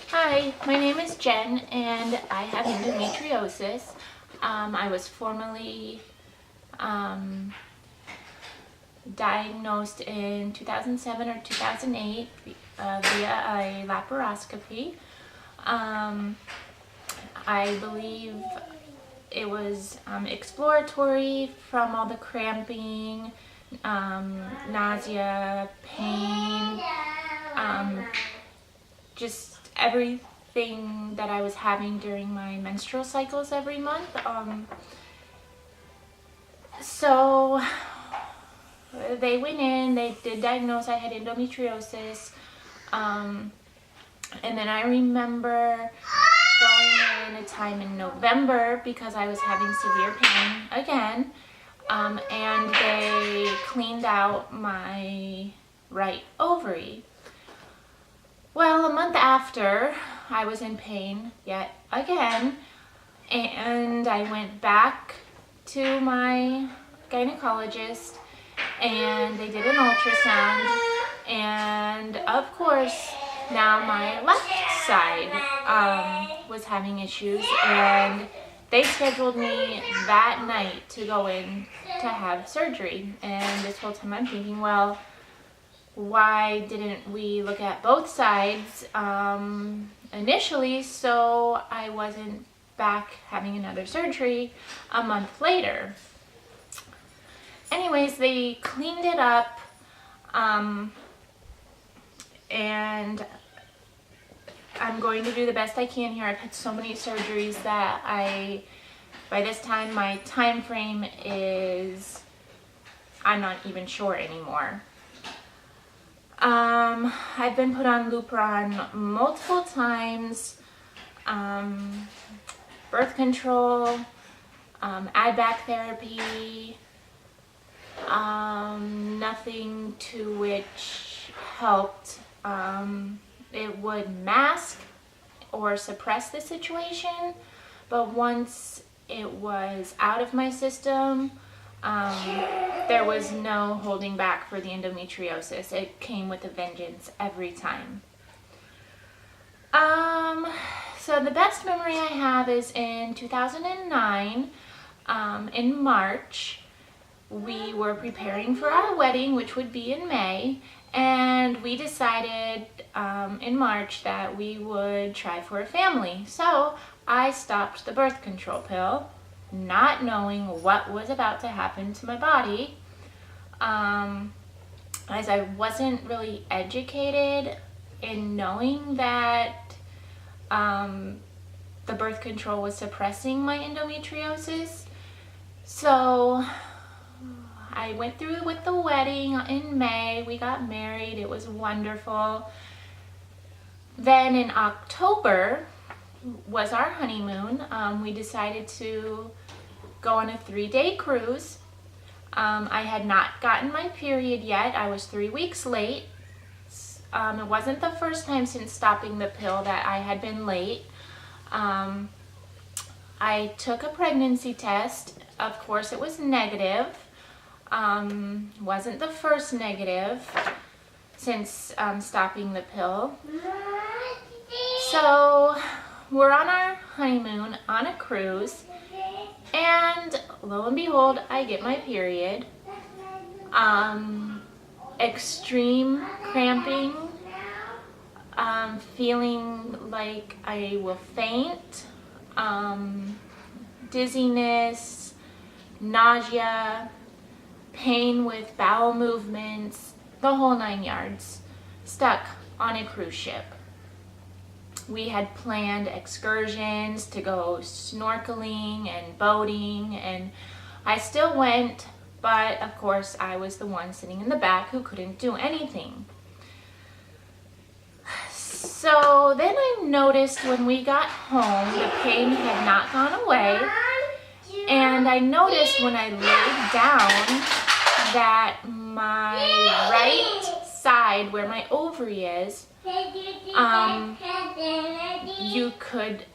Hi, my name is Jen and I have endometriosis. I was formally diagnosed in 2007 or 2008 via a laparoscopy. I believe it was exploratory from all the cramping, nausea, pain, just everything that I was having during my menstrual cycles every month. So they went in, they did diagnose I had endometriosis, and then I remember going in a time in November because I was having severe pain again, and they cleaned out my right ovary. Well, a month after, I was in pain yet again, and I went back to my gynecologist and they did an ultrasound, and of course now my left side was having issues, and they scheduled me that night to go in to have surgery. And this whole time I'm thinking, well, why didn't we look at both sides initially so I wasn't back having another surgery a month later? Anyways, they cleaned it up, and I'm going to do the best I can here. I've had so many surgeries that by this time my time frame is, I'm not even sure anymore. I've been put on Lupron multiple times, birth control, add-back therapy, nothing to which helped. It would mask or suppress the situation, but once it was out of my system, there was no holding back for the endometriosis. It came with a vengeance every time. So the best memory I have is in 2009, in March. We were preparing for our wedding, which would be in May, and we decided in March that we would try for a family. So I stopped the birth control pill, not knowing what was about to happen to my body, as I wasn't really educated in knowing that the birth control was suppressing my endometriosis. So I went through with the wedding in May. We got married. It was wonderful. Then in October was our honeymoon. We decided to go on a 3-day cruise. I had not gotten my period yet. I was 3 weeks late. It wasn't the first time since stopping the pill that I had been late. I took a pregnancy test. Of course, it was negative. Wasn't the first negative since stopping the pill. So we're on our honeymoon on a cruise, and lo and behold, I get my period. Extreme cramping, feeling like I will faint, dizziness, nausea, pain with bowel movements, the whole 9 yards, stuck on a cruise ship. We had planned excursions to go snorkeling and boating, and I still went, but of course I was the one sitting in the back who couldn't do anything. So then I noticed when we got home, the pain had not gone away, and I noticed when I laid down that my right side, where my ovary is, you could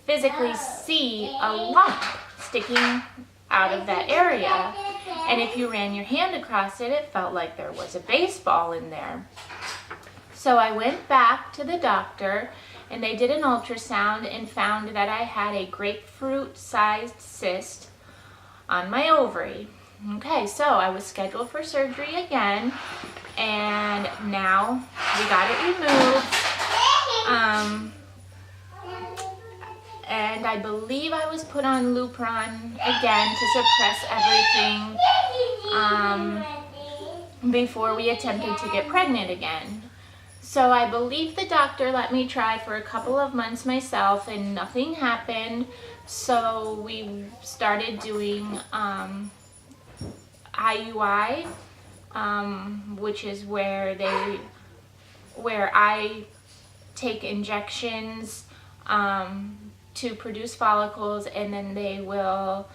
physically see a lump sticking out of that area. And if you ran your hand across it, it felt like there was a baseball in there. So I went back to the doctor and they did an ultrasound and found that I had a grapefruit-sized cyst on my ovary. Okay, so I was scheduled for surgery again, and now we got it removed. And I believe I was put on Lupron again to suppress everything before we attempted to get pregnant again. So I believe the doctor let me try for a couple of months myself and nothing happened. So we started doing IUI, which is where I take injections to produce follicles, and then they will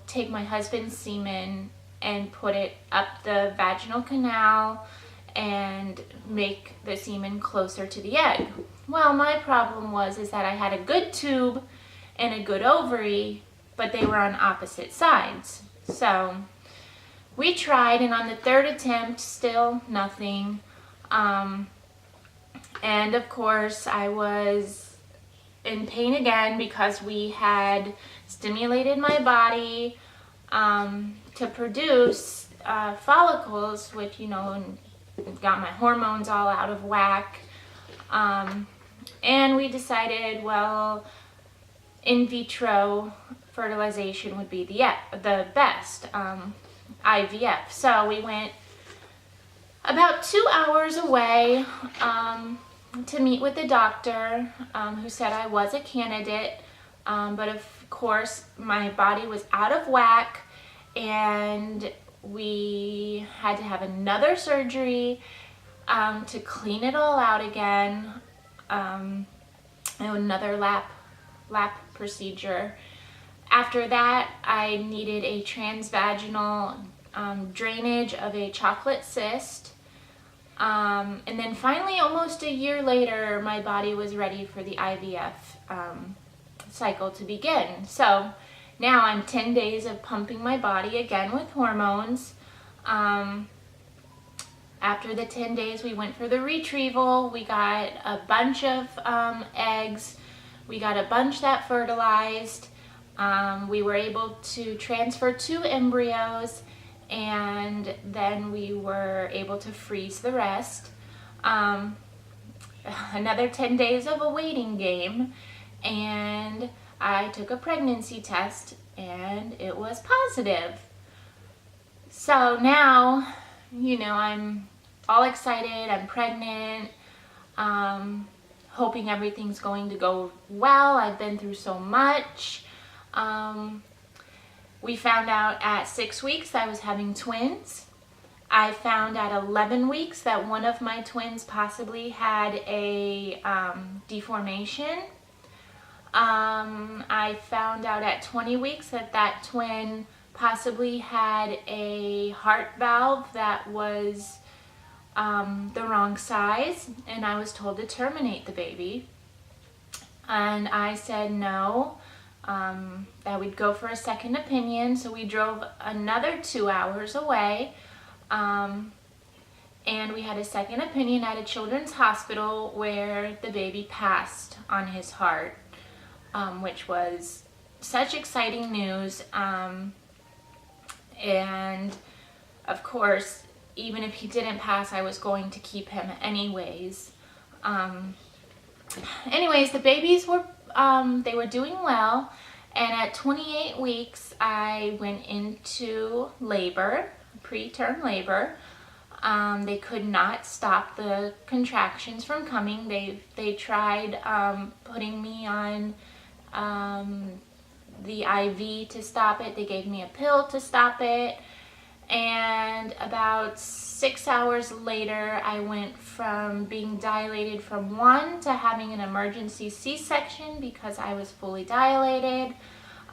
take my husband's semen and put it up the vaginal canal and make the semen closer to the egg. Well, my problem is that I had a good tube and a good ovary, but they were on opposite sides. So we tried, and on the third attempt, still nothing. And of course, I was in pain again because we had stimulated my body to produce follicles, which, you know, got my hormones all out of whack. And we decided, well, in vitro fertilization would be the best, IVF. So we went about 2 hours away to meet with the doctor, who said I was a candidate, but of course my body was out of whack, and we had to have another surgery to clean it all out again, and another lap procedure. After that, I needed a transvaginal drainage of a chocolate cyst. And then finally, almost a year later, my body was ready for the IVF cycle to begin. So now I'm 10 days of pumping my body again with hormones. After the 10 days, we went for the retrieval. We got a bunch of eggs. We got a bunch that fertilized. We were able to transfer 2 embryos, and then we were able to freeze the rest. Another 10 days of a waiting game, and I took a pregnancy test, and it was positive. So now, you know, I'm all excited, I'm pregnant, hoping everything's going to go well. I've been through so much. We found out at 6 weeks I was having twins. I found at 11 weeks that one of my twins possibly had a deformation. I found out at 20 weeks that twin possibly had a heart valve that was the wrong size, and I was told to terminate the baby. And I said no, that we'd go for a second opinion. So we drove another 2 hours away, and we had a second opinion at a children's hospital where the baby passed on his heart, which was such exciting news. And of course, even if he didn't pass, I was going to keep him anyways. Anyways, the babies were, they were doing well, and at 28 weeks, I went into labor, preterm labor. They could not stop the contractions from coming. They tried putting me on the IV to stop it. They gave me a pill to stop it. And about 6 hours later, I went from being dilated from 1 to having an emergency C-section because I was fully dilated.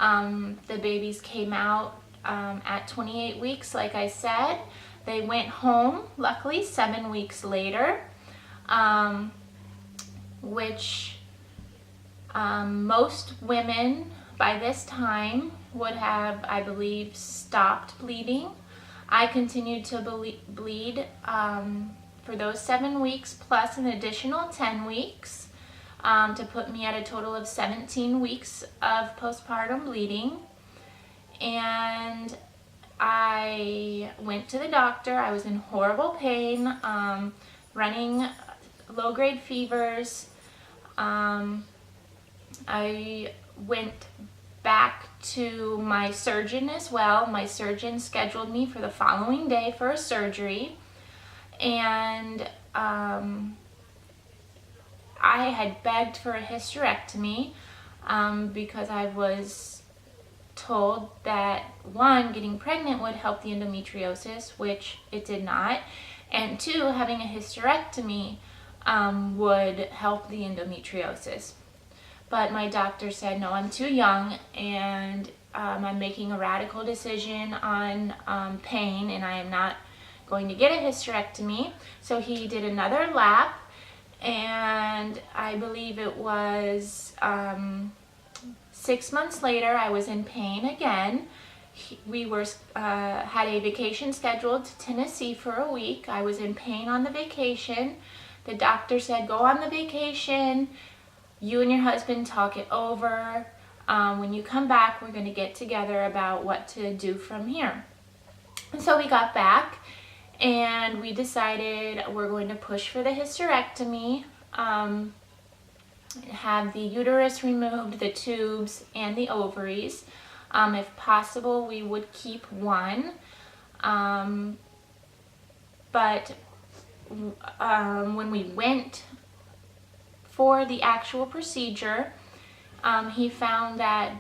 The babies came out at 28 weeks, like I said. They went home, luckily, 7 weeks later, which most women by this time would have, I believe, stopped bleeding. I continued to bleed for those 7 weeks plus an additional 10 weeks to put me at a total of 17 weeks of postpartum bleeding. And I went to the doctor. I was in horrible pain, running low-grade fevers. I went back to my surgeon as well. My surgeon scheduled me for the following day for a surgery, and I had begged for a hysterectomy because I was told that, one, getting pregnant would help the endometriosis, which it did not, and two, having a hysterectomy would help the endometriosis. But my doctor said, no, I'm too young, and I'm making a radical decision on pain, and I am not going to get a hysterectomy. So he did another lap, and I believe it was 6 months later, I was in pain again. We had a vacation scheduled to Tennessee for a week. I was in pain on the vacation. The doctor said, go on the vacation. You and your husband talk it over. When you come back, we're going to get together about what to do from here. And so we got back, and we decided we're going to push for the hysterectomy, have the uterus removed, the tubes, and the ovaries. If possible, we would keep one. But when we went for the actual procedure, he found that